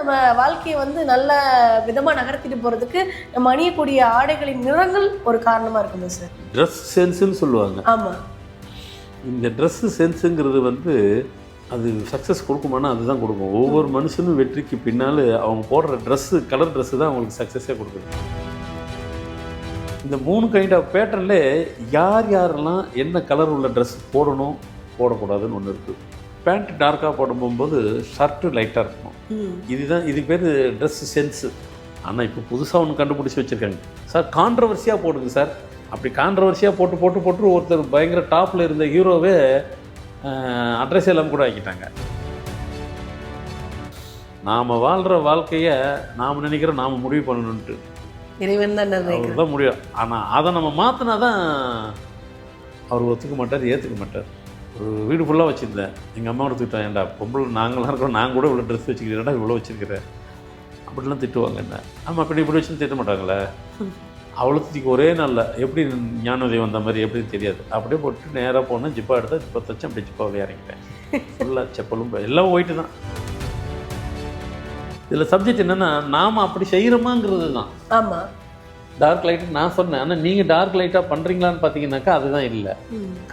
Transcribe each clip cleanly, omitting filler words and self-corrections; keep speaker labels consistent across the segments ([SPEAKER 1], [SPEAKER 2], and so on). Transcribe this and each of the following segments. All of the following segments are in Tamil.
[SPEAKER 1] நம்ம வாழ்க்கையை வந்து நல்ல விதமாக நகர்த்திட்டு போகிறதுக்கு நம்ம அணியக்கூடிய ஆடைகளின் நிறங்கள் ஒரு காரணமாக இருக்குமே சார்.
[SPEAKER 2] ட்ரெஸ் சென்ஸுன்னு சொல்லுவாங்க.
[SPEAKER 1] ஆமாம்.
[SPEAKER 2] இந்த ட்ரெஸ்ஸு சென்ஸுங்கிறது வந்து அது சக்ஸஸ் கொடுக்குமானா அதுதான் கொடுக்கும். ஒவ்வொரு மனுஷனும் வெற்றிக்கு பின்னால் அவங்க போடுற ட்ரெஸ்ஸு கலர் ட்ரெஸ்ஸு தான் அவங்களுக்கு சக்ஸஸே கொடுக்குது. இந்த 3 கைண்ட் ஆஃப் பேட்டர்னில் யாரெல்லாம் என்ன கலர் உள்ள ட்ரெஸ் போடணும் போடக்கூடாதுன்னு ஒன்று இருக்குது. பேண்ட் டார்க்காக போடும்போது ஷர்ட்டு லைட்டாக இருக்கணும். இதுக்கு பேர் ட்ரெஸ்ஸு சென்ஸு. ஆனால் இப்போ புதுசாக ஒன்று கண்டுபிடிச்சி வச்சுருக்காங்க சார், கான்ட்ரவர்சியாக போடுங்க சார். அப்படி கான்ட்ரவர்சியாக போட்டு ஒருத்தர் பயங்கர டாப்பில் இருந்த ஹீரோவே அட்ரஸ் எல்லாம் கூட ஆக்கிட்டாங்க. நாம் வாழ்கிற வாழ்க்கையை நாம் நினைக்கிறோம் நாம் முடிவு பண்ணணுன்ட்டு
[SPEAKER 1] இறைவன் தான்
[SPEAKER 2] முடியும். ஆனால் அதை நம்ம மாற்றினா தான் அவர் ஒத்துக்க மாட்டார், ஏற்றுக்க மாட்டார். ஒரு வீடு ஃபுல்லாக வச்சுருந்தேன், எங்கள் அம்மா திட்டுவேன், ஏன்டா பொம்பளை நாங்களாம் இருக்கிறோம், நான் கூட இவ்வளோ ட்ரெஸ் வச்சுக்கிறேன்டா, இவ்வளோ வச்சுருக்கிறேன் அப்படிலாம் திட்டுவாங்க. என்ன ஆமாம் இப்படி வச்சுன்னு திட்ட மாட்டாங்களே. அவ்வளோத்துக்கு ஒரே நாளில் எப்படி ஞானோதயம் வந்த மாதிரி எப்படின்னு தெரியாது. அப்படியே போட்டு நேராக போனேன், ஜிப்பா எடுத்தேன், ஜிப்பா தச்சேன், அப்படி ஜிப்பா இறங்கிட்டேன். ஃபுல்லாக செப்பலும் எல்லாம் ஒயிட்டு தான். இதில் சப்ஜெக்ட் என்னென்னா நாம் அப்படி செய்கிறோமாங்கிறது தான்.
[SPEAKER 1] ஆமாம்,
[SPEAKER 2] டார்க் லைட்டு நான் சொன்னேன். ஆனால் நீங்கள் டார்க் லைட்டாக பண்ணுறீங்களான்னு பார்த்தீங்கன்னாக்கா அதுதான் இல்லை.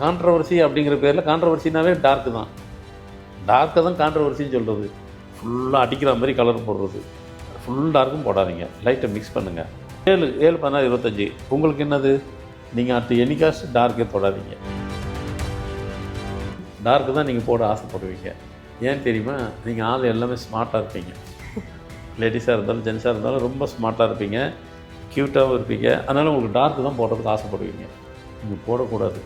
[SPEAKER 2] கான்ட்ரவர்சி அப்படிங்கிற பேரில் கான்ட்ரவர்சினாவே டார்க்கு தான். டார்க்கை தான் கான்ட்ரவர்சின்னு சொல்கிறது. ஃபுல்லாக அடிக்கிற மாதிரி கலர் போடுறது. ஃபுல் டார்க்கும் போடாதீங்க, லைட்டை மிக்ஸ் பண்ணுங்கள். 7 16 25 உங்களுக்கு என்னது, நீங்கள் அடுத்து என்னைக்காச்சும் டார்க்கே போடாதீங்க. டார்க்கு தான் நீங்கள் போட ஆசைப்படுவீங்க. ஏன் தெரியுமா, நீங்கள் ஆள் எல்லாமே ஸ்மார்ட்டாக இருப்பீங்க. லேடிஸாக இருந்தாலும் ஜென்ஸாக இருந்தாலும் ரொம்ப ஸ்மார்ட்டாக இருப்பீங்க, க்யூட்டாகவும் இருப்பீங்க. அதனால் உங்களுக்கு டார்க்கு தான் போடுறதுக்கு ஆசைப்படுவீங்க. நீங்கள் போடக்கூடாது.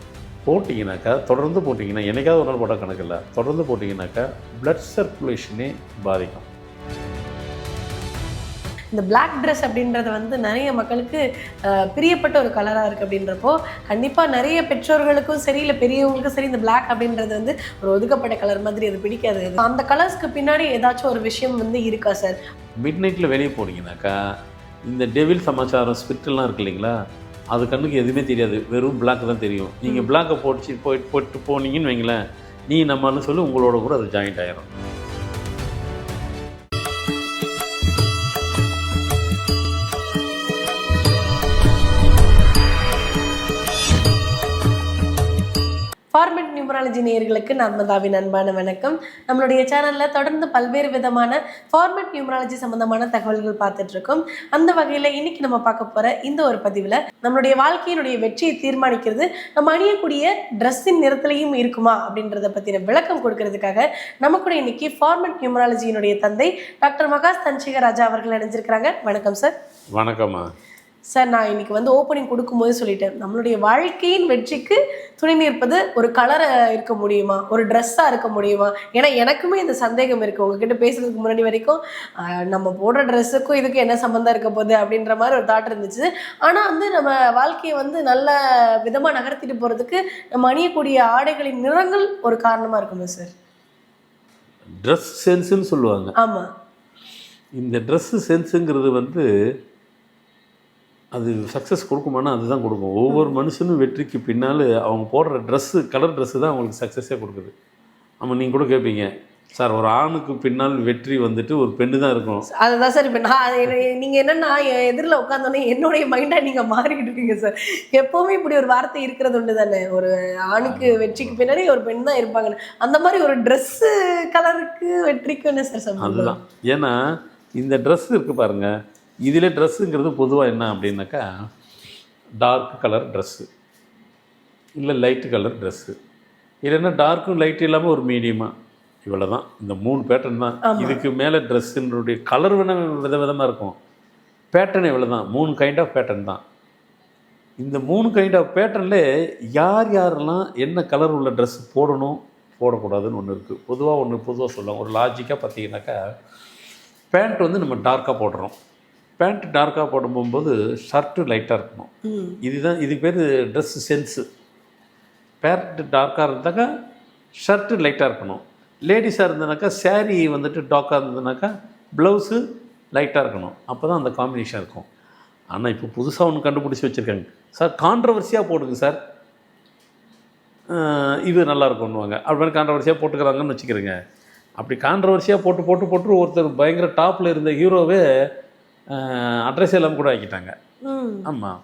[SPEAKER 2] போட்டிங்கனாக்கா தொடர்ந்து போட்டிங்கன்னா, என்னைக்காவது ஒரு நாள் போட்டால் கணக்கில்லை, தொடர்ந்து போட்டிங்கனாக்கா ப்ளட் சர்க்குலேஷனே பாதிக்கும்.
[SPEAKER 1] இந்த பிளாக் ட்ரெஸ் அப்படின்றது வந்து நிறைய மக்களுக்கு பிரியப்பட்ட ஒரு கலராக இருக்குது. அப்படின்றப்போ கண்டிப்பாக நிறைய பெற்றோர்களுக்கும் சரி இல்லை பெரியவங்களுக்கும் சரி இந்த பிளாக் அப்படின்றது வந்து ஒரு ஒதுக்கப்பட்ட கலர் மாதிரி அது பிடிக்காது. அந்த கலர்ஸ்க்கு பின்னாடி ஏதாச்சும் ஒரு விஷயம் வந்து இருக்கா சார்?
[SPEAKER 2] மிட் நைட்டில் வெளியே போனீங்கன்னாக்கா இந்த டெவில் சமாச்சாரம் ஸ்பிரிட்டெல்லாம் இருக்கு இல்லைங்களா, அது கண்ணுக்கு எதுவுமே தெரியாது, வெறும் பிளாக் தான் தெரியும். நீங்கள் பிளாக்கை போட்டு போனீங்கன்னு வைங்களேன், நீ நம்மன்னு சொல்லி உங்களோட கூட அது ஜாயிண்ட் ஆகிரும்.
[SPEAKER 1] ஃபார்மட் நியூமராலஜி நேயர்களுக்கு நர்மதாவின் அன்பான வணக்கம். நம்மளுடைய சேனலில் தொடர்ந்து பல்வேறு விதமான ஃபார்மட் நியூமராலஜி சம்மந்தமான தகவல்கள் பார்த்துட்ருக்கோம். அந்த வகையில் இன்னைக்கு நம்ம பார்க்க போகிற இந்த ஒரு பதிவில் நம்மளுடைய வாழ்க்கையினுடைய வெற்றியை தீர்மானிக்கிறது நம்ம அணியக்கூடிய ட்ரெஸ்ஸின் நிறத்திலையும் இருக்குமா அப்படின்றத பற்றின விளக்கம் கொடுக்கறதுக்காக நம்ம கூட இன்னைக்கு ஃபார்மட் நியூமராலஜியினுடைய தந்தை டாக்டர் மகாஸ் தன்சிகா ராஜா அவர்கள் இணைஞ்சிருக்கிறாங்க. வணக்கம் சார்.
[SPEAKER 2] வணக்கம்மா.
[SPEAKER 1] சார், நான் இன்னைக்கு வந்து ஓப்பனிங் கொடுக்கும்போது சொல்லிட்டேன், நம்மளுடைய வாழ்க்கையின் வெற்றிக்கு துணை நிற்பது ஒரு கலராக இருக்க முடியுமா, ஒரு ட்ரெஸ்ஸாக இருக்க முடியுமா? ஏன்னா எனக்குமே இந்த சந்தேகம் இருக்குது. உங்ககிட்ட பேசுறதுக்கு முன்னாடி வரைக்கும் நம்ம போடுற ட்ரெஸ்ஸுக்கும் இதுக்கும் என்ன சம்மந்தம் இருக்க போகுது அப்படின்ற மாதிரி ஒரு தாட் இருந்துச்சு. ஆனால் வந்து நம்ம வாழ்க்கையை வந்து நல்ல விதமாக நகர்த்திட்டு போகிறதுக்கு நம்ம அணியக்கூடிய ஆடைகளின் நிறங்கள் ஒரு காரணமாக இருக்குமே சார்.
[SPEAKER 2] ட்ரெஸ் சென்ஸுன்னு சொல்லுவாங்க.
[SPEAKER 1] ஆமாம். இந்த
[SPEAKER 2] ட்ரெஸ்ஸு சென்ஸுங்கிறது வந்து அது சக்ஸஸ் கொடுக்குமானா அதுதான் கொடுக்கும். ஒவ்வொரு மனுஷனும் வெற்றிக்கு பின்னால் அவங்க போடுற ட்ரெஸ்ஸு கலர் ட்ரெஸ்ஸு தான் அவங்களுக்கு சக்ஸஸே கொடுக்குது. ஆமாம், நீங்கள் கூட கேட்பீங்க சார், ஒரு ஆணுக்கு பின்னால் வெற்றி வந்துட்டு ஒரு பெண்ணு தான் இருக்கும்.
[SPEAKER 1] அதுதான் சார். இப்போ நான் நீங்கள் என்னென்னா எதிரில் உட்காந்தோன்னே என்னுடைய மைண்டாக நீங்கள் மாறிக்கிட்டு இருக்கீங்க சார். எப்போவுமே இப்படி ஒரு வார்த்தை இருக்கிறது உண்டு தானே, ஒரு ஆணுக்கு வெற்றிக்கு பின்னாடி ஒரு பெண் தான் இருப்பாங்கன்னு. அந்த மாதிரி ஒரு ட்ரெஸ்ஸு கலருக்கு வெற்றிக்கு என்ன சார் சொல்லுங்கள்?
[SPEAKER 2] அதுதான். ஏன்னா இந்த ட்ரெஸ்ஸு இருக்குது பாருங்கள், இதில் ட்ரெஸ்ஸுங்கிறது பொதுவாக என்ன அப்படின்னாக்கா டார்க் கலர் ட்ரெஸ்ஸு இல்லை லைட்டு கலர் ட்ரெஸ்ஸு, இல்லைன்னா டார்க்கும் லைட்டு இல்லாமல் ஒரு மீடியமாக, இவ்வளோ தான். இந்த 3 பேட்டர்ன் தான். இதுக்கு மேலே ட்ரெஸ்ஸுனுடைய கலர் வேணால் விதவிதமாக இருக்கும், பேட்டர்ன் இவ்வளோ தான். 3 கைண்ட் ஆஃப் பேட்டர்ன் தான். இந்த 3 கைண்ட் ஆஃப் பேட்டர்னில் யாரெல்லாம் என்ன கலர் உள்ள ட்ரெஸ் போடணும் போடக்கூடாதுன்னு ஒன்று இருக்குது. பொதுவாக சொல்லுவாங்க. ஒரு லாஜிக்காக பார்த்தீங்கன்னாக்கா பேண்ட் வந்து நம்ம டார்க்காக போடுறோம், பேண்ட் டார்க்காக போடும்போது ஷர்ட்டு லைட்டாக இருக்கணும். இதுக்கு பேர் ட்ரெஸ்ஸு சென்ஸு. பேண்ட் டார்க்காக இருந்தாக்கா ஷர்ட்டு லைட்டாக இருக்கணும். லேடிஸாக இருந்ததுனாக்கா சேரீ வந்துட்டு டார்க்காக இருந்ததுனாக்கா ப்ளவுஸு லைட்டாக இருக்கணும். அப்போ தான் அந்த காம்பினேஷன் இருக்கும். ஆனால் இப்போ புதுசாக ஒன்று கண்டுபிடிச்சி வச்சுருக்காங்க சார், கான்ட்ரவர்சியாக போடுங்க சார், இது நல்லாயிருக்கும்னுவாங்க. அப்படி மாதிரி கான்ட்ரவர்சியாக போட்டுக்கிறாங்கன்னு வச்சுக்கிறேங்க. அப்படி கான்ட்ரவர்சியாக போட்டு போட்டு போட்டு ஒருத்தர் பயங்கர டாப்பில் இருந்த ஹீரோவே அட்ரஸ் எல்லாம் கூட ஆக்கிட்டாங்க. ஆமாம்,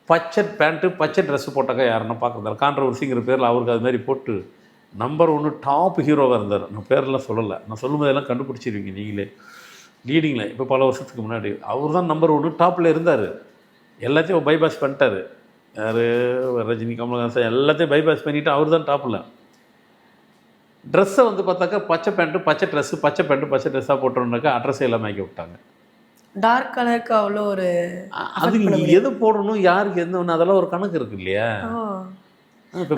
[SPEAKER 2] பச்சை பேண்ட்டு பச்சை ட்ரெஸ்ஸு போட்டாக்கா யாருன்னா பார்க்குறதால கான்ட்ரவர்சிங்கிற பேரில் அவருக்கு அது மாதிரி போட்டு நம்பர் 1 டாப் ஹீரோவாக இருந்தார். நான் பேரெல்லாம் சொல்லலை, நான் சொல்லும்போதெல்லாம் கண்டுபிடிச்சிருவீங்க நீங்களே. லீடிங்கில் இப்போ பல வருஷத்துக்கு முன்னாடி அவர் தான் நம்பர் 1 டாப்பில் இருந்தார். எல்லாத்தையும் பைபாஸ் பண்ணிட்டார். யார், ரஜினி, கமல்ஹாசன் எல்லாத்தையும் பைபாஸ் பண்ணிவிட்டு அவர் தான் டாப்பில். ட்ரெஸ்ஸை வந்து பார்த்தாக்கா பச்சை பேண்ட்டு பச்சை ட்ரெஸ்ஸு, பச்சை பேண்ட்டு பச்சை ட்ரெஸ்ஸாக போட்டோம்னாக்கா அட்ரஸை எல்லாம் ஆக்கி விட்டாங்க.
[SPEAKER 1] டார்க் கலருக்கு அவ்வளோ ஒரு
[SPEAKER 2] அது எது போடணும், யாருக்கு எந்த ஒன்று, அதெல்லாம் ஒரு கணக்கு இருக்கு இல்லையா?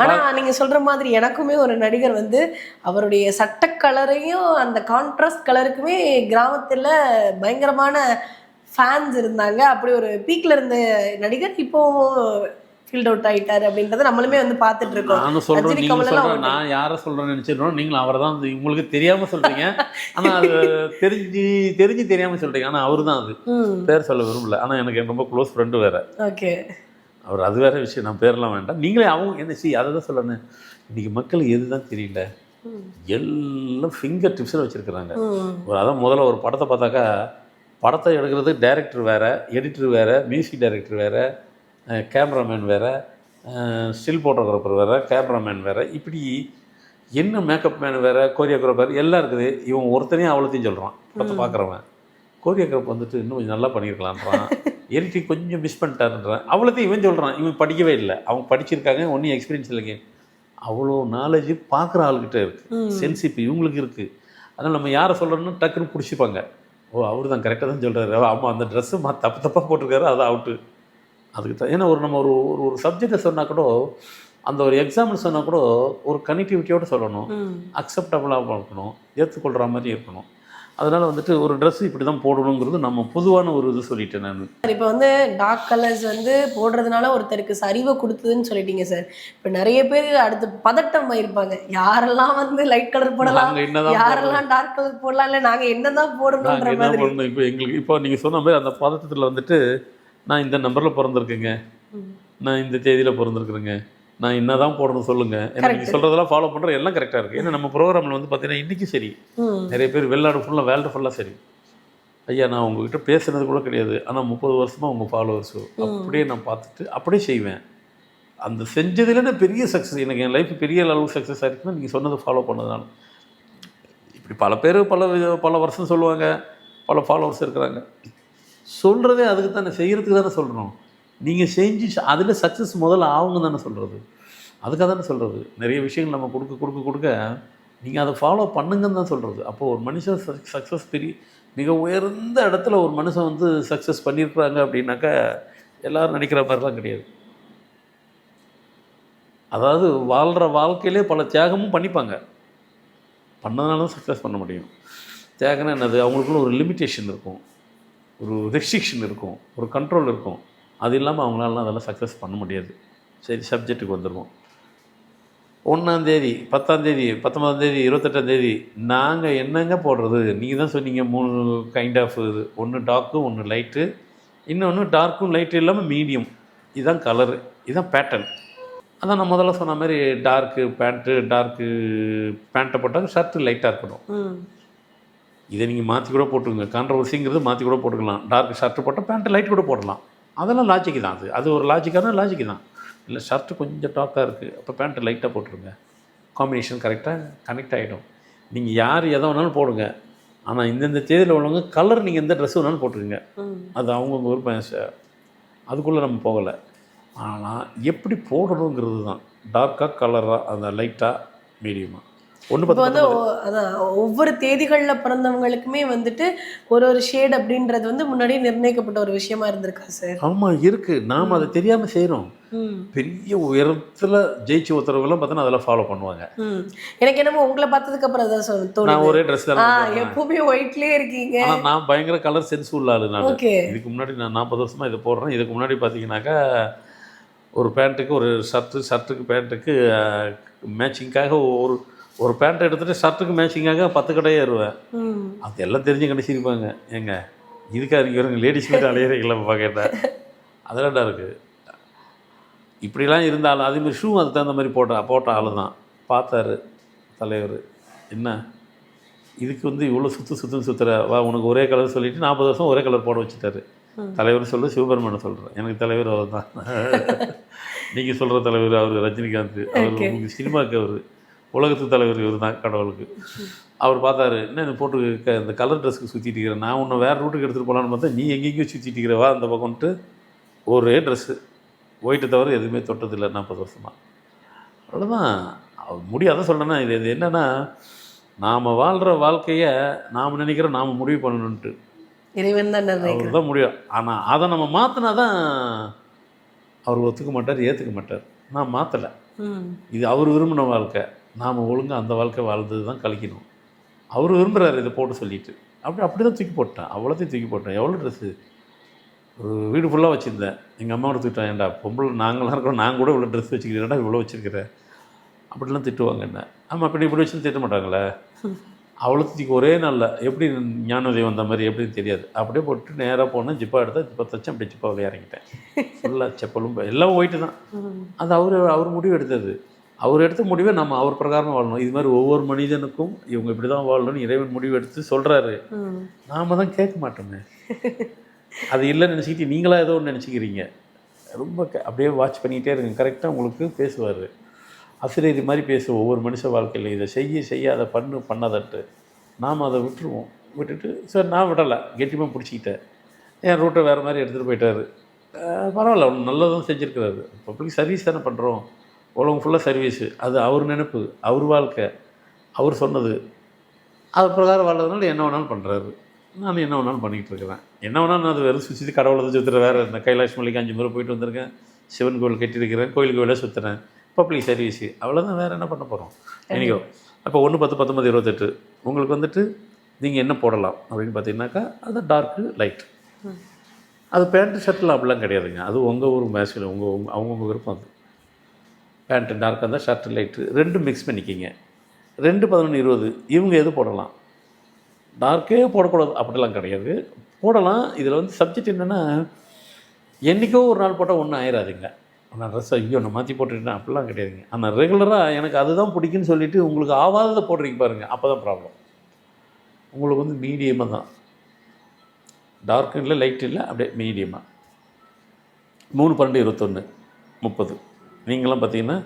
[SPEAKER 1] ஆனா நீங்க சொல்ற மாதிரி எனக்குமே ஒரு நடிகர் வந்து அவருடைய சட்ட கலரையும் அந்த கான்ட்ராஸ்ட் கலருக்குமே கிராமத்துல பயங்கரமான ஃபேன்ஸ் இருந்தாங்க. அப்படி ஒரு பீக்ல இருந்த நடிகர் இப்போ ஃபீல்ட் அவுட் ஆயிட்டாரு அப்படின்றத நம்மளுமே வந்து பார்த்துட்டு இருக்கோம்.
[SPEAKER 2] நானும் சொல்கிறேன், நீங்கள் சொல்கிறேன், நான் யாரை சொல்கிறேன்னு நினச்சிடுறோம். நீங்களும் அவரை தான் உங்களுக்கு தெரியாமல் சொல்கிறீங்க. ஆனால் அது தெரிஞ்சு தெரியாமல் சொல்கிறீங்க. ஆனால் அவர் தான், அது பேர் சொல்ல விரும்பல. ஆனால் எனக்கு ரொம்ப க்ளோஸ் ஃப்ரெண்டு வேறு.
[SPEAKER 1] ஓகே, அவர்
[SPEAKER 2] அது வேறு விஷயம், நான் பேரெல்லாம் வேண்டாம். நீங்களே அவங்க என்ன அதை தான் சொல்லணும். இன்றைக்கி மக்களுக்கு எது தான் தெரியல, எல்லாம் ஃபிங்கர் டிப்ஸில் வச்சுருக்குறாங்க. அதான் முதல்ல ஒரு படத்தை பார்த்தாக்கா படத்தை எடுக்கிறது டைரக்டர் வேறு, எடிட்டர் வேறு, மியூசிக் டைரக்டர் வேறு, கேமராமேன் வேறு, ஸ்டில் ஃபோட்டோகிராஃபர் வேறு, கேமராமேன் வேறு, இப்படி என்ன மேக்கப் மேன் வேறு, கோரியோகிராஃபர் எல்லாம் இருக்குது. இவன் ஒருத்தனையும் அவ்வளோத்தையும் சொல்கிறான். படத்தை பார்க்குறவன் கோரியோகிராஃப் வந்துட்டு இன்னும் கொஞ்சம் நல்லா பண்ணியிருக்கலான்றான், எடிட்டிங் கொஞ்சம் மிஸ் பண்ணிட்டாருன்றான். அவ்வளோத்தையும் இவன் சொல்கிறான். இவன் படிக்கவே இல்லை, அவங்க படிச்சிருக்காங்க, ஒன்றும் எக்ஸ்பீரியன்ஸ் இல்லைங்க. அவ்வளோ நாலேஜ் பார்க்குற ஆளுக்கிட்ட இருக்குது, சென்சிட்டிவ் இவங்களுக்கு இருக்குது. அதனால் நம்ம யாரை சொல்கிறோன்னு டக்குன்னு பிடிச்சிப்பாங்க. ஓ, அவர் தான் கரெக்டாக தான் சொல்கிறாரு, ஆமாம் அந்த ட்ரெஸ்ஸு தப்பு தப்பாக போட்டிருக்காரு, அது அவுட்டு. அதுக்கு தான் ஏன்னா நம்ம ஒரு ஒரு சப்ஜெக்டை சொன்னால் கூட, அந்த ஒரு எக்ஸாம்பிள் சொன்னால் கூட ஒரு கனெக்டிவிட்டியோடு சொல்லணும், அக்செப்டபுளாக இருக்கணும், ஏற்றுக்கொள்கிற மாதிரி இருக்கணும். அதனால் வந்துட்டு ஒரு ட்ரெஸ் இப்படி தான் போடணுங்கிறது நம்ம பொதுவான ஒரு இது சொல்லிட்டேன் நான்.
[SPEAKER 1] இப்போ வந்து டார்க் கலர்ஸ் வந்து போடுறதுனால ஒருத்தருக்கு சரிவை கொடுத்ததுன்னு சொல்லிட்டீங்க சார். இப்போ நிறைய பேர் அடுத்து பதட்டம் இருப்பாங்க, யாரெல்லாம் வந்து லைட் கலர் போடலாம், யாரெல்லாம் டார்க் கலர் போடலாம், இல்லை நாங்கள் என்னதான் போடணுன்ற மாதிரி.
[SPEAKER 2] இப்போ எங்களுக்கு இப்போ நீங்கள் சொன்ன மாதிரி அந்த பதட்டத்தில் வந்துட்டு நான் இந்த நம்பரில் பிறந்திருக்கேங்க, நான் இந்த தேதியில் பிறந்திருக்குறேங்க, நான் என்ன தான் போடணும் சொல்லுங்கள், ஏன்னா நீங்கள் சொல்கிறதெல்லாம் ஃபாலோ பண்ணுற எல்லாம் கரெக்டாக இருக்குது. ஏன்னா நம்ம ப்ரோக்ராமில் வந்து பார்த்தீங்கன்னா இன்றைக்கும் சரி, நிறைய பேர் வெளிநாடு ஃபுல்லாக வேர்ல்டு ஃபுல்லாக சரி, ஐயா நான் உங்ககிட்ட பேசுனது கூட கிடையாது, ஆனால் 30 வருஷமாக உங்கள் ஃபாலோவர்ஸோ அப்படியே நான் பார்த்துட்டு அப்படியே செய்வேன். அந்த செஞ்சதுல நான் பெரிய சக்ஸஸ், எனக்கு என் லைஃப் பெரிய அளவு சக்ஸஸ் ஆகிருக்குன்னா நீங்கள் சொன்னதை ஃபாலோ பண்ணதுனால. இப்படி பல பேர் பல வருஷம் சொல்லுவாங்க, பல ஃபாலோவர்ஸ் இருக்கிறாங்க. சொல்கிறதே அதுக்கு தானே, செய்கிறதுக்கு தானே சொல்கிறோம். நீங்கள் செஞ்சு அதில் சக்ஸஸ் முதல்ல ஆகுங்க தானே சொல்கிறது, அதுக்காக தானே சொல்கிறது. நிறைய விஷயங்கள் நம்ம கொடுக்க நீங்கள் அதை ஃபாலோ பண்ணுங்கன்னு தான் சொல்கிறது. அப்போது ஒரு மனுஷன் சக்ஸஸ் மிக உயர்ந்த இடத்துல ஒரு மனுஷன் வந்து சக்ஸஸ் பண்ணியிருக்கிறாங்க அப்படின்னாக்கா எல்லோரும் நினைக்கிற மாதிரிலாம் கிடையாது. அதாவது வாழ்கிற வாழ்க்கையிலே பல தியாகமும் பண்ணிப்பாங்க, பண்ணதுனால தான் சக்ஸஸ் பண்ண முடியும். தியாகம்னா என்னது, அவங்களுக்குள்ள ஒரு லிமிட்டேஷன் இருக்கும், ஒரு ரெஸ்ட்ரிக்ஷன் இருக்கும், ஒரு கண்ட்ரோல் இருக்கும். அது இல்லாமல் அவங்களாலாம் அதெல்லாம் சக்ஸஸ் பண்ண முடியாது. சரி, சப்ஜெக்ட்டுக்கு வந்துடுவோம். 1ஆம் தேதி, 10ஆம் தேதி, 19ஆம் தேதி, 28ஆம் தேதி நாங்கள் என்னங்க போடுறது? நீங்கள் தான் சொன்னீங்க 3 கைண்ட் ஆஃப் இது, ஒன்று டார்க்கு, ஒன்று லைட்டு, இன்னொன்று டார்க்கும் லைட்டு இல்லாமல் மீடியம். இதுதான் கலரு, இதுதான் பேட்டர்ன். அதான் நான் முதல்ல சொன்ன மாதிரி டார்க்கு பேண்ட்டை போட்டால் ஷர்ட்டு லைட்டாக இருக்கணும். இதை நீங்கள் மாற்றி கூட போட்டுக்கோங்க, கான்ட்ரவர்சிங்கிறது மாற்றி கூட போட்டுக்கலாம். டார்க் ஷர்ட்டு போட்டால் பேண்ட்டு லைட் கூட போடலாம், அதெல்லாம் லாஜிக்கு தான். அது ஒரு லாஜிக்கான லாஜிக்கு தான். இல்லை ஷர்ட்டு கொஞ்சம் டார்க்காக இருக்குது, அப்போ பேண்ட்டு லைட்டாக போட்டுருங்க, காம்பினேஷன் கரெக்டாக கனெக்ட் ஆகிடும். நீங்கள் யார் எதை வேணாலும் போடுங்க, ஆனால் இந்தந்த தேதியில் உள்ளவங்க கலர் நீங்கள் எந்த ட்ரெஸ் வேணாலும் போட்டுருங்க, அது அவங்கவுங்க விருப்பம். அதுக்குள்ளே நம்ம போகலை. ஆனால் எப்படி போடணுங்கிறது தான், டார்க்காக கலராக, அந்த லைட்டாக மீடியமாக.
[SPEAKER 1] இப்போ வந்து அதான் ஒவ்வொரு தேதிகளில் பிறந்தவங்களுக்குமே வந்துட்டு ஒரு ஷேட் அப்படின்றது வந்து முன்னாடியே நிர்ணயிக்கப்பட்ட ஒரு விஷயமா இருந்திருக்கா சார்?
[SPEAKER 2] ஆமாம் இருக்குது, நாம் அதை தெரியாமல் செய்கிறோம். பெரிய உயரத்தில் ஜெயிச்சு ஒருத்தரவங்களாம் பார்த்தோன்னா அதெல்லாம் ஃபாலோ பண்ணுவாங்க.
[SPEAKER 1] எனக்கு என்னமோ உங்களை பார்த்ததுக்கு அப்புறம் அதான் சொல்லுவேன்,
[SPEAKER 2] நான் ஒரே ட்ரெஸ் தான்
[SPEAKER 1] எப்பவுமே ஒயிட்லேயே இருக்கீங்க.
[SPEAKER 2] ஆனால் நான் பயங்கர கலர் சென்ஸ் உள்ள ஆளு. நான் இதுக்கு முன்னாடி நான் 40 வருஷமாக இதை போடுறேன். இதுக்கு முன்னாடி பார்த்தீங்கன்னாக்கா ஒரு பேண்ட்டுக்கு ஒரு ஷர்ட்டுக்கு பேண்ட்டுக்கு மேட்சிங்காக ஒரு பேண்ட் எடுத்துகிட்டு ஷர்ட்டுக்கு மேட்சிங்காக 10 கடையே ஏறுவேன். அது எல்லாம் தெரிஞ்சு கண்டிச்சிருப்பாங்க, ஏங்க இதுக்காக இருக்கிறவங்க லேடிஸ் மீது அலையிறீங்களா கேட்டேன். அதெல்லாம் இருக்குது. இப்படிலாம் இருந்தாலும் அதேமாதிரி ஷூ அதுக்கு தகுந்த மாதிரி போட்ட ஆள் தான் பார்த்தாரு தலைவர். என்ன இதுக்கு வந்து இவ்வளோ சுற்றுன்னு சுற்றுற வா உனக்கு ஒரே கலர் சொல்லிவிட்டு 40 வருஷம் ஒரே கலர் போட வச்சுட்டாரு. தலைவர் சொல்ல சிவபெருமானை சொல்கிறேன், எனக்கு தலைவர் அவர் தான். நீங்கள் சொல்கிற தலைவர் அவர் ரஜினிகாந்த், அவர் உங்களுக்கு சினிமாவுக்கு அவர் உலகத்துக்கு தலைவர் இவர் தான் கடவுளுக்கு. அவர் பார்த்தாரு, என்ன போட்டு இந்த கலர் ட்ரெஸ்ஸுக்கு சுற்றிட்டு இருக்கிறேன், நான் உன்னை வேறு ரூட்டுக்கு எடுத்துகிட்டு போகலான்னு பார்த்தா நீ எங்கேயும் சுற்றிட்டு இருக்கிறவா அந்த பக்கம்ட்டு ஒரே ட்ரெஸ்ஸு ஒயிட்டை தவிர எதுவுமே தொட்டதில்லை 40 வருஷமாக. அவ்வளோதான். முடியாத சொல்கிறேன்னா இது என்னென்னா, நாம் வாழ்கிற வாழ்க்கையை நாம் நினைக்கிறோம் நாம் முடிவு பண்ணணுன்ட்டு
[SPEAKER 1] இறைவன் தான் நிர்ணயிக்கிறார்.
[SPEAKER 2] தான் முடியும். ஆனால் அதை நம்ம மாற்றினா தான் அவர் ஒத்துக்க மாட்டார், ஏற்றுக்க மாட்டார். நான் மாற்றலை, இது அவர் விரும்பின வாழ்க்கை, நாம் ஒழுங்காக அந்த வாழ்க்கை வாழ்ந்தது தான் கழிக்கணும். அவர் விரும்புகிறார் இதை போட்டு சொல்லிவிட்டு அப்படி தான் தூக்கி போட்டேன். அவ்வளோத்தையும் தூக்கி போட்டேன். எவ்வளோ ட்ரெஸ்ஸு, ஒரு வீடு ஃபுல்லாக வச்சுருந்தேன். எங்கள் அம்மா கூட திட்டுவாங்க, ஏன்டா பொம்பளை நாங்களாம் இருக்கிறோம், நான் கூட இவ்வளோ ட்ரெஸ் வச்சுக்கிறேன்டா, இவ்வளோ வச்சுருக்கிறேன் அப்படிலாம் திட்டுவாங்க என்ன. ஆமாம், இப்படி வச்சு திட்ட மாட்டாங்களே. அவ்வளோத்துக்கு ஒரே நாளில் எப்படி ஞானோதயம் வந்த மாதிரி எப்படின்னு தெரியாது, அப்படியே போட்டு நேராக போனேன், ஜிப்பா எடுத்தேன், ஜிப்பா தச்சேன், அப்படி ஜிப்பா இறங்கிட்டேன். ஃபுல்லாக செப்பலும் எல்லாம் ஒயிட்டு தான். அது அவர் முடிவு எடுத்தது. அவர் எடுத்த முடிவை நம்ம அவர் பிரகாரம் வாழணும். இது மாதிரி ஒவ்வொரு மனிதனுக்கும் இவங்க இப்படி தான் வாழணும்னு இறைவன் முடிவு எடுத்து சொல்கிறாரு. நாம் தான் கேட்க மாட்டோமே. அது இல்லைன்னு நினச்சிக்கிட்டு நீங்களாக ஏதோ ஒன்று நினச்சிக்கிறீங்க. ரொம்ப அப்படியே வாட்ச் பண்ணிக்கிட்டே இருங்க, கரெக்டாக உங்களுக்கு பேசுவார். ஆசிரியர் மாதிரி பேசுவோம் ஒவ்வொரு மனுஷ வாழ்க்கையில், இதை செய்ய அதை பண்ணாதட்டு நாம் அதை விட்டுட்டு சரி நான் விடலை, கெட்டியமாக பிடிச்சிக்கிட்டேன், என் ரூட்டை வேறு மாதிரி எடுத்துகிட்டு போயிட்டார். பரவாயில்ல, அவனு நல்லதும் செஞ்சுருக்கிறாரு. பப்ளிக் சர்வீஸ் தானே பண்ணுறோம், உலகம் ஃபுல்லாக சர்வீஸு. அது அவர் நினைப்பு, அவர் வாழ்க்கை, அவர் சொன்னது, அது பிரகாரம் வாழ்றதுனால என்ன வேணாலும் பண்ணுறாரு. நான் என்ன வேணாலும் பண்ணிக்கிட்டு இருக்கிறேன். என்ன வேணாலும் நான் அது வெறும் சுற்றி கடவுளை தான் சுற்றுற வேறு. இந்த கைலாஷ் மலைக்கு 5 முறை போயிட்டு வந்திருக்கேன், சிவன் கோவில் கட்டியிருக்கிறேன், கோயில் கோயிலாக சுற்றுறேன், பப்ளிக் சர்வீஸு, அவ்வளோதான். வேறு என்ன பண்ண போகிறோம் என்றைக்கோ. அப்போ 1, 10, 19, 28 உங்களுக்கு வந்துட்டு நீங்கள் என்ன போடலாம் அப்படின்னு பார்த்தீங்கன்னாக்கா, அது டார்க்கு லைட். அது பேண்ட்டு ஷர்ட்டில் அப்படிலாம் கிடையாதுங்க. அது உங்கள் ஊர் மேட்சில் அவங்கவுங்க விருப்பம். அது பேண்ட்டு டார்க்காக இருந்தால் ஷர்ட்டு லைட்டு 2 மிக்ஸ் பண்ணிக்கிங்க. 2, 11, 20 இவங்க எது போடலாம். டார்க்கே போடக்கூடாது அப்படிலாம் கிடையாது, போடலாம். இதில் வந்து சப்ஜெக்ட் என்னென்னா, என்றைக்கோ ஒரு நாள் போட்டால் ஒன்றும் ஆயிடாதுங்க. நான் ட்ரெஸ் ஐயோ நான் மாற்றி போட்டுட்டேன் அப்படிலாம் கிடையாதுங்க. ஆனால் ரெகுலராக எனக்கு அதுதான் பிடிக்குன்னு சொல்லிவிட்டு உங்களுக்கு ஆவாததை போடுறீங்க பாருங்கள், அப்போ தான் ப்ராப்ளம். உங்களுக்கு வந்து மீடியமாக தான், டார்க்கும் இல்லை லைட் இல்லை, அப்படியே மீடியமாக. 3, 12, 21, 30 நீங்களாம் பார்த்தீங்கன்னா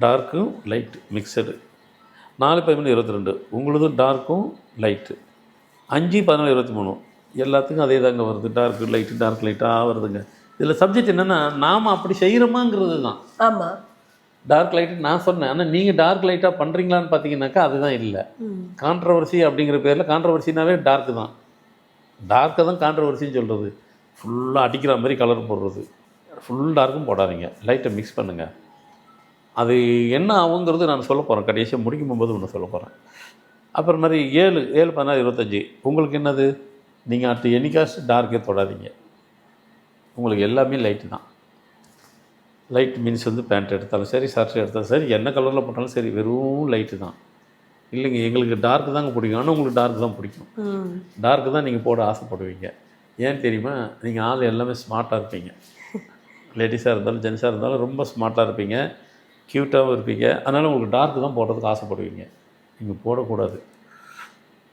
[SPEAKER 2] டார்க்கும் லைட்டு மிக்சடு. 4, 13, 22 உங்களதும் டார்க்கும் லைட்டு. 5, 14, 23 எல்லாத்துக்கும் அதே தாங்க வருது, டார்க்கு லைட்டு டார்க் லைட்டாக வருதுங்க. இதில் சப்ஜெக்ட் என்னென்னா, நாம் அப்படி செய்கிறோமாங்கிறது தான்.
[SPEAKER 1] ஆமாம்,
[SPEAKER 2] டார்க் லைட்டு நான் சொன்னேன். ஆனால் நீங்கள் டார்க் லைட்டாக பண்ணுறீங்களான்னு பார்த்தீங்கன்னாக்கா அதுதான் இல்லை. கான்ட்ரவர்சி அப்படிங்கிற பேரில், கான்ட்ரவர்சினாவே டார்க்கு தான், டார்க்கை தான் கான்ட்ரவர்சின்னு சொல்கிறது. ஃபுல்லாக அடிக்கிற மாதிரி கலர் போடுறது, ஃபுல் டார்க்கும் போடாதீங்க, லைட்டை மிக்ஸ் பண்ணுங்கள். அது என்ன ஆகுங்கிறது நான் சொல்ல போகிறேன், கடைசியாக முடிக்கும் போது ஒன்று சொல்ல போகிறேன். அப்புறம் மாதிரி 7, 14, 25 உங்களுக்கு என்னது, நீங்கள் அடுத்து என்னைக்காச்சும் டார்க்கே தொடாதீங்க, உங்களுக்கு எல்லாமே லைட்டு தான். லைட் மீன்ஸ் வந்து பேண்ட் எடுத்தாலும் சரி, ஷர்ட் எடுத்தாலும் சரி, என்ன கலரில் போட்டாலும் சரி, வெறும் லைட்டு தான். இல்லைங்க எங்களுக்கு டார்க்கு தாங்க பிடிக்கும், ஆனால் உங்களுக்கு டார்க் தான் பிடிக்கும். டார்க்கு தான் நீங்கள் போட ஆசைப்படுவீங்க. ஏன் தெரியுமா, நீங்கள் ஆள் எல்லாமே ஸ்மார்ட்டாக இருப்பீங்க. லேடிஸாக இருந்தாலும் ஜென்ஸாக இருந்தாலும் ரொம்ப ஸ்மார்ட்டாக இருப்பீங்க, க்யூட்டாகவும் இருப்பீங்க. அதனால் உங்களுக்கு டார்க்கு தான் போடுறதுக்கு ஆசைப்படுவீங்க. நீங்கள் போடக்கூடாது.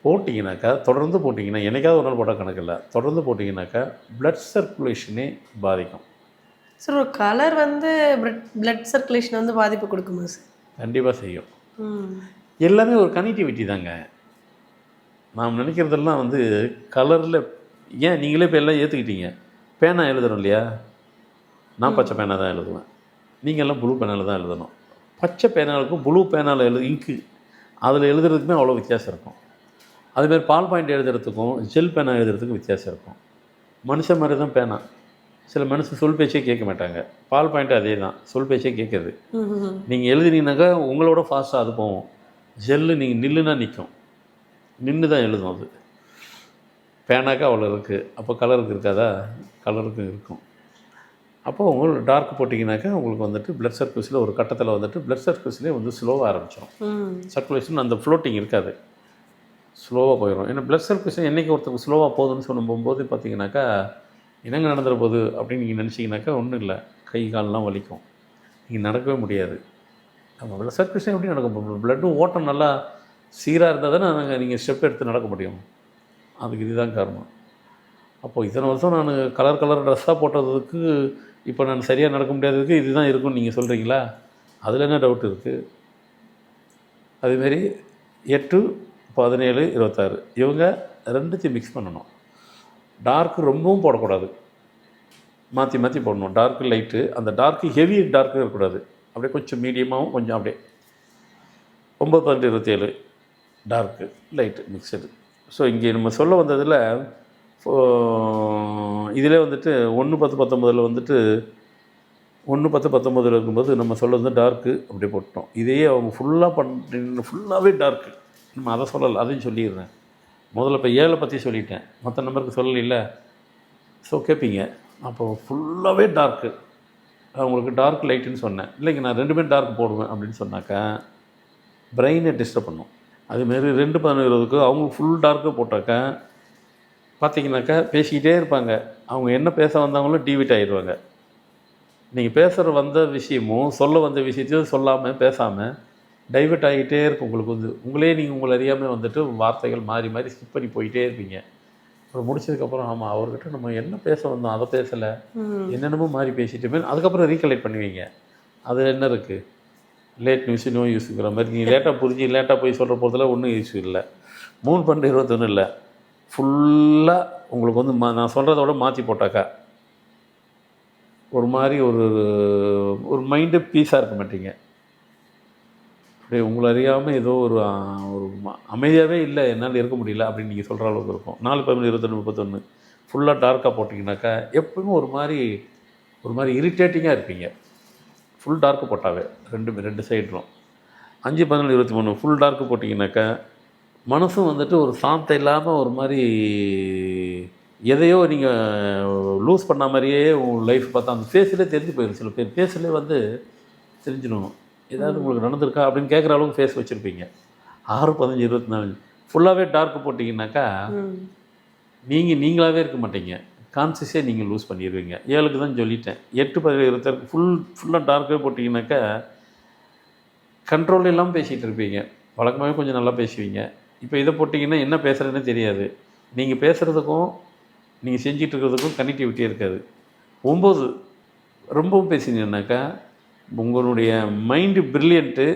[SPEAKER 2] போட்டிங்கனாக்கா, தொடர்ந்து போட்டிங்கன்னா, என்னைக்காவது ஒரு நாள் போட்டால் கணக்கில்லை, தொடர்ந்து போட்டிங்கனாக்கா ப்ளட் சர்க்குலேஷனே பாதிக்கும்.
[SPEAKER 1] சார் ஒரு கலர் வந்து பிளட் சர்க்குலேஷன் வந்து பாதிப்பு கொடுக்குமா சார்?
[SPEAKER 2] கண்டிப்பாக செய்யும். எல்லாமே ஒரு கனெக்டிவிட்டி தாங்க. நாம் நினைக்கிறதெல்லாம் வந்து கலரில். ஏன் நீங்களே இப்போ எல்லாம் ஏற்றுக்கிட்டீங்க, பேனா எழுதுறோம் இல்லையா, நான் பச்சை பேனா தான் எழுதுவேன், நீங்கள் எல்லாம் ப்ளூ பேனாவில் தான் எழுதணும். பச்சை பேனாவுக்கும் ப்ளூ பேனாவில் இங்கு அதில் எழுதுறதுக்குமே அவ்வளோ வித்தியாசம் இருக்கும். அதுமாதிரி பால் பாயிண்ட் எழுதுறதுக்கும் ஜெல் பேனா எழுதுறதுக்கும் வித்தியாசம் இருக்கும். மனுஷன் மாதிரி தான் பேனா. சில மனுஷன் சொல் பேச்சே கேட்க மாட்டாங்க, பால் பாயிண்ட்டு அதே தான், சொல் பேச்சே கேட்குது. நீங்கள் எழுதுனீங்கன்னாக்கா உங்களோட ஃபாஸ்ட்டாக அது போகும். ஜெல்லு நீங்கள் நில்லுன்னா நிற்கும், நின்று தான் எழுதும் அது. பேனாக்கா அவ்வளோ இருக்குது, அப்போ கலருக்கு இருக்காதா, கலருக்கும் இருக்கும். அப்போது உங்களுக்கு டார்க் போட்டிங்கனாக்கா உங்களுக்கு வந்துட்டு ப்ளட் சர்க்குலேஷனில் ஒரு கட்டத்தில் வந்துட்டு ப்ளட் சர்க்குலேஷனே வந்து ஸ்லோவாக ஆரம்பிச்சிடும். சர்க்குலேஷன் அந்த ஃப்ளோட்டிங் இருக்காது, ஸ்லோவாக போயிடும். ஏன்னா ப்ளட் சர்க்குலேஷன் என்றைக்கு ஒருத்தருக்கு ஸ்லோவாக போகுதுன்னு சொல்லும்போது பார்த்தீங்கன்னாக்கா, என்னங்க நடந்துற போகுது அப்படின்னு நீங்கள் நினச்சிங்கனாக்கா ஒன்றும் இல்லை, கை கால்லாம் வலிக்கும், நீங்கள் நடக்கவே முடியாது. நம்ம ப்ளட் சர்க்குலேஷன் எப்படி நடக்கும், ப்ளட்டும் ஓட்டம் நல்லா சீராக இருந்தால் தானே நீங்கள் ஸ்டெப் எடுத்து நடக்க முடியும். அதுக்கு இதுதான் காரணம். அப்போது இத்தனை வருஷம் நான் கலர் ட்ரெஸ்ஸாக போட்டதுக்கு இப்போ நான் சரியாக நடக்க முடியாததுக்கு இதுதான் இருக்குன்னு நீங்கள் சொல்கிறீங்களா? அதில் என்ன டவுட் இருக்குது? அதுமாரி 8, 17, 26 இவங்க ரெண்டுத்தையும் மிக்ஸ் பண்ணணும். டார்க்கு ரொம்பவும் போடக்கூடாது, மாற்றி மாற்றி போடணும். டார்க்கு லைட்டு, அந்த டார்க்கு ஹெவி டார்க்கு இருக்கக்கூடாது, அப்படியே கொஞ்சம் மீடியமாகவும் கொஞ்சம் அப்படியே 9, 12, 27 டார்க்கு லைட்டு மிக்சடு. ஸோ இங்கே நம்ம சொல்ல வந்ததில் இதில் வந்துட்டு 1, 10, 19 வந்துட்டு 1, 10, 19 இருக்கும்போது நம்ம சொல்ல வந்து டார்க்கு அப்படியே போட்டோம். இதையே அவங்க ஃபுல்லாகவே டார்க்கு, நம்ம அதை சொல்லலை, அதையும் சொல்லிடுறேன். முதல்ல இப்போ 7 பற்றி சொல்லிட்டேன், மற்ற நம்பருக்கு சொல்லலை. ஸோ கேட்பீங்க, அப்போது ஃபுல்லாகவே டார்க்கு, அவங்களுக்கு டார்க் லைட்டுன்னு சொன்னேன். இல்லைங்க நான் 2மே டார்க் போடுவேன் அப்படின்னு சொன்னாக்கா பிரெயினை டிஸ்டர்ப் பண்ணும். அதுமாரி 2, 17 அவங்க ஃபுல் டார்க்கு போட்டாக்கா பார்த்தீங்கன்னாக்கா பேசிக்கிட்டே இருப்பாங்க. அவங்க என்ன பேச வந்தாங்களும் டிவிட் ஆகிடுவாங்க. நீங்கள் பேசுகிற வந்த விஷயமும் சொல்ல வந்த விஷயத்தையும் சொல்லாமல் பேசாமல் டைவெர்ட் ஆகிட்டே இருக்கும். உங்களுக்கு வந்து நீங்கள் உங்களை அறியாமல் வந்துட்டு வார்த்தைகள் மாறி மாறி ஸ்கிப் பண்ணி போயிட்டே இருப்பீங்க. அப்புறம் முடிச்சதுக்கப்புறம் ஆமாம் அவர்கிட்ட நம்ம என்ன பேச வந்தோம் அதை பேசலை, என்னென்னமோ மாறி பேசிட்டு அதுக்கப்புறம் ரீகலெக்ட் பண்ணுவீங்க. அது என்ன இருக்குது, லேட் நியூஸு நோ யூஸுங்கிற மாதிரி. நீங்கள் லேட்டாக புரிஞ்சு லேட்டாக போய் சொல்கிற போதில் ஒன்றும் இஷ்யூ இல்லை. 3, 12, 21 இல்லை, ஃபுல்லாக உங்களுக்கு வந்து நான் சொல்கிறதோட மாற்றி போட்டாக்கா ஒரு மாதிரி ஒரு மைண்டு பீஸாக இருக்க மாட்டீங்க. அப்படியே உங்களை அறியாமல் ஏதோ ஒரு அமைதியாகவே இல்லை, என்னால் இருக்க முடியல அப்படின்னு நீங்கள் சொல்கிற அளவுக்கு இருக்கும். 4, 11, 22, 31 ஃபுல்லாக டார்க்காக போட்டிங்கனாக்கா எப்பவுமே ஒரு மாதிரி இரிட்டேட்டிங்காக இருப்பீங்க. ஃபுல் டார்க்கு போட்டாவே 2 சைடும். 5, 14, 23 ஃபுல் டார்க்கு போட்டிங்கனாக்கா மனசும் வந்துட்டு ஒரு சாந்தம் இல்லாமல் ஒரு மாதிரி எதையோ நீங்கள் லூஸ் பண்ண மாதிரியே உங்கள் லைஃப் பார்த்தா அந்த ஃபேஸ்லேயே தெரிஞ்சு போயிடும். சில பேர் ஃபேஸ்லேயே வந்து தெரிஞ்சிடணும் ஏதாவது உங்களுக்கு நடந்திருக்கா அப்படின்னு கேட்குற அளவுக்கு ஃபேஸ் வச்சுருப்பீங்க. 6, 15, 24 ஃபுல்லாகவே டார்க்கு போட்டிங்கனாக்கா நீங்களாகவே இருக்க மாட்டீங்க, கான்சியஸே நீங்கள் லூஸ் பண்ணிடுவீங்க. 7க்கு தான் சொல்லிட்டேன். 8, 17, 26 ஃபுல்லாக டார்க்கே போட்டிங்கனாக்கா கண்ட்ரோல் இல்லாமல் பேசிகிட்டு இருப்பீங்க. வழக்கமாகவே கொஞ்சம் நல்லா பேசுவீங்க. இப்போ இதை போட்டிங்கன்னா என்ன பேசுகிறதுன்னு தெரியாது. நீங்கள் பேசுகிறதுக்கும் நீங்கள் செஞ்சிட்டு இருக்கிறதுக்கும் கனெக்டிவிட்டியே இருக்காது. 9 ரொம்பவும் பேசினீங்கன்னாக்கா உங்களுடைய மைண்டு ப்ரில்லியண்ட்டு,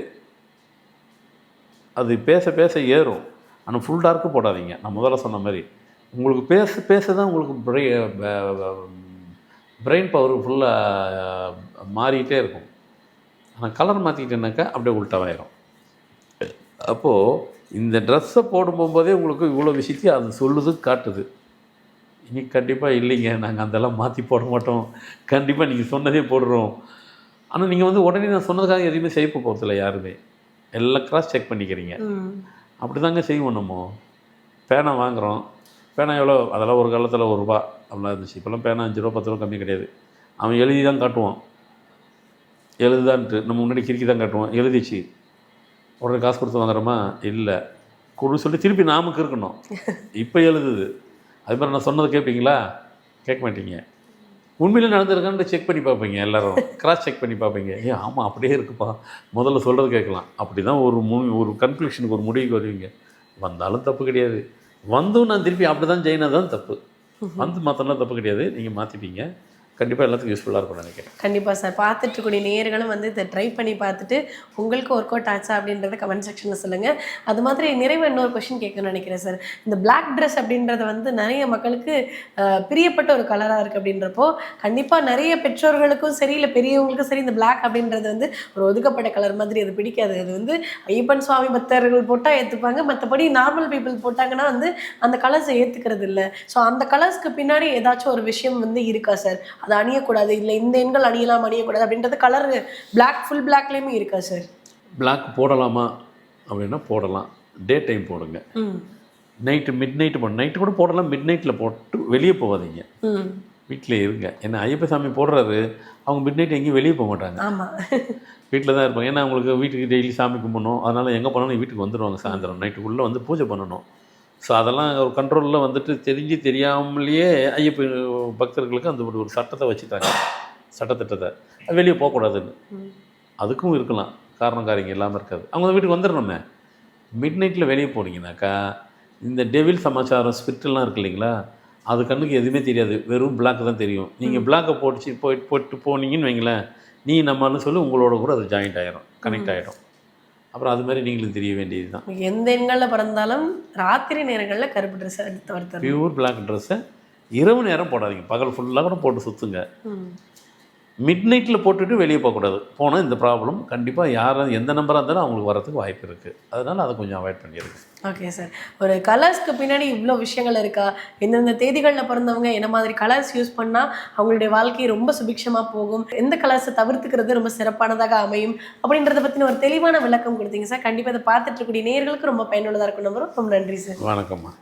[SPEAKER 2] அது பேச பேச ஏறும். ஆனால் ஃபுல் டார்க்கு போடாதீங்க. நான் முதல்ல சொன்ன மாதிரி உங்களுக்கு பேச தான் உங்களுக்கு பிரெயின் பவர் ஃபுல்லாக மாறிக்கிட்டே இருக்கும். ஆனால் கலர் மாற்றிக்கிட்டேனாக்கா அப்படியே உள்டாவாயிரும். அப்போது இந்த ட்ரெஸ்ஸை போடும்போதே உங்களுக்கு இவ்வளோ விஷயத்தையும் அது சொல்லுது, காட்டுது. இனி கண்டிப்பாக இல்லைங்க நாங்கள் அதெல்லாம் மாற்றி போட மாட்டோம், கண்டிப்பாக நீங்கள் சொன்னதே போடுறோம். ஆனால் நீங்கள் வந்து உடனே நான் சொன்னதுக்காக எதுவுமே செய்ய போகிறதில்ல. யாருமே எல்லாம் கிராஸ் செக் பண்ணிக்கிறீங்க. அப்படி தாங்க செய்வோம். நம்ம பேனா வாங்குகிறோம், பேனா எவ்வளோ, அதெல்லாம் ஒரு காலத்தில் ₹1 அப்படிலாம் இருந்துச்சு. இப்போல்லாம் பேனா ₹5, ₹10 கம்மி கிடையாது. அவன் எழுதி தான் காட்டுவான், எழுதுதான்ட்டு நம்ம முன்னாடி கிறுக்கி தான் காட்டுவான். எழுதிச்சு உடனே காசு கொடுத்து வாங்குறோமா, இல்லை கொடுன்னு சொல்லி திருப்பி நாமக்கு இருக்கணும். இப்போ எழுதுது. அது மாதிரி நான் சொன்னதை கேட்பீங்களா? கேட்க மாட்டீங்க. உண்மையிலே நடந்திருக்கான்னு செக் பண்ணி பார்ப்பீங்க, எல்லோரும் கிராஸ் செக் பண்ணி பார்ப்பீங்க. ஆமாம் அப்படியே இருக்குப்பா, முதல்ல சொல்கிறது கேட்கலாம். அப்படி தான் ஒரு கன்க்ளூஷனுக்கு ஒரு முடிவுக்கு வருவீங்க. வந்தாலும் தப்பு கிடையாது, வந்தும் நான் திருப்பி அப்படி தான் செய்யினா தான் தப்பு. வந்து மாற்றலாம் தப்பு கிடையாது, நீங்கள் மாற்றிப்பீங்க. கண்டிப்பாக எல்லாத்துக்கும் யூஸ்ஃபுல்லாக இருக்கும்னு நினைக்கிறேன்.
[SPEAKER 1] கண்டிப்பாக சார். பார்த்துட்டுக்கூடிய நேயர்களும் வந்து இதை ட்ரை பண்ணி பார்த்துட்டு உங்களுக்கு ஒர்க் அவுட் ஆச்சா அப்படின்றத கமெண்ட் செக்ஷனில் சொல்லுங்கள். அது மாதிரி நிறைய இன்னொரு கொஷின் கேட்கணும்னு நினைக்கிறேன் சார். இந்த பிளாக் ட்ரெஸ் அப்படின்றது வந்து நிறைய மக்களுக்கு பிரியப்பட்ட ஒரு கலராக இருக்குது. அப்படின்றப்போ கண்டிப்பாக நிறைய பெற்றோர்களுக்கும் சரி இல்லை பெரியவங்களுக்கும் சரி இந்த பிளாக் அப்படின்றது வந்து ஒரு ஒதுக்கப்பட்ட கலர் மாதிரி அது பிடிக்காது. அது வந்து ஐயப்பன் சுவாமி பக்தர்கள் போட்டால் ஏற்றுப்பாங்க, மற்றபடி நார்மல் பீப்புள் போட்டாங்கன்னா வந்து அந்த கலர்ஸை ஏற்றுக்கிறது இல்லை. ஸோ அந்த கலர்ஸ்க்கு பின்னாடி ஏதாச்சும் ஒரு விஷயம் வந்து இருக்கா சார்? அது அணியக்கூடாது, இல்லை இந்த எண்கள் அணியலாம் அணியக்கூடாது அப்படின்றது கலர் ஃபுல் பிளாக்லேயுமே இருக்கா சார்?
[SPEAKER 2] பிளாக் போடலாமா அப்படின்னா போடலாம். டே டைம் போடுங்க. மிட் நைட்டு கூட போடலாம். மிட் நைட்டில் போட்டு வெளியே போகாதீங்க, வீட்டில் இருங்க. ஏன்னா ஐயப்பசாமி போடுறாரு, அவங்க மிட் நைட் எங்கேயும் வெளியே போக மாட்டாங்க.
[SPEAKER 1] ஆமாம்,
[SPEAKER 2] வீட்டில் தான் இருப்பாங்க. ஏன்னா அவங்களுக்கு வீட்டுக்கு டெய்லி சாமி கும்பிடணும். அதனால் எங்கே போனாலும் வீட்டுக்கு வந்துடுவாங்க. சாயந்தரம் நைட்டுக்குள்ளே வந்து பூஜை பண்ணணும். ஸோ அதெல்லாம் ஒரு கண்ட்ரோலில் வந்துட்டு தெரியாமலேயே ஐயப்ப பக்தர்களுக்கு அந்த ஒரு சட்டத்தை வச்சுட்டாங்க, சட்டத்திட்டத்தை. வெளியே போகக்கூடாதுன்னு. அதுக்கும் இருக்கலாம் காரணம், காரியங்க இல்லாமல் இருக்காது. அவங்க வீட்டுக்கு வந்துடணுமே. மிட் நைட்டில் வெளியே போனீங்கன்னாக்கா இந்த டெவில் சமாச்சாரம் ஸ்பிரிட்டெல்லாம் இருக்கு இல்லைங்களா, அது கண்ணுக்கு எதுவுமே தெரியாது, வெறும் பிளாக் தான் தெரியும். நீங்கள் பிளாக்கை போட்டு போனீங்கன்னு வைங்களேன், நீ நம்மளும் சொல்லி உங்களோட கூட அது ஜாயிண்ட் ஆகிடும், கனெக்ட் ஆகிடும். அப்புறம் அது மாதிரி நீங்களும் தெரிய வேண்டியது தான்.
[SPEAKER 1] எந்த எண்களில் பிறந்தாலும் ராத்திரி நேரங்களில் கருப்பு ட்ரெஸ் எடுத்து வருத்தரும்.
[SPEAKER 2] பியூர் பிளாக் ட்ரெஸ்ஸை இரவு நேரம் போடாதீங்க, பகல் ஃபுல்லாக கூட போட்டு சுற்றுங்க. மிட் நைட்டில் போட்டுட்டு வெளியே போகக்கூடாது. போனால் இந்த ப்ராப்ளம் கண்டிப்பாக யாரும் எந்த நம்பராக இருந்தாலும் அவங்களுக்கு வரதுக்கு வாய்ப்பு இருக்குது. அதனால் அதை கொஞ்சம் அவாய்ட் பண்ணிடுங்க.
[SPEAKER 1] Okay sir. ஒரு கலர்ஸ்க்கு பின்னாடி இவ்வளோ விஷயங்கள் இருக்கா? எந்தெந்த தேதிகளில் பிறந்தவங்க என்ன மாதிரி கலர்ஸ் யூஸ் பண்ணால் அவங்களுடைய வாழ்க்கை ரொம்ப சுபிக்ஷமாக போகும், எந்த கலர்ஸை தவிர்த்துக்கிறது ரொம்ப சிறப்பானதாக அமையும் அப்படின்றத பற்றின ஒரு தெளிவான விளக்கம் கொடுத்தீங்க சார். கண்டிப்பாக இதை பார்த்துட்டு இருக்கக்கூடிய நேயர்களுக்கு ரொம்ப பயனுள்ளதாக இருக்கும். நம்புறோம். ரொம்ப நன்றி சார்.
[SPEAKER 2] வணக்கம்மா.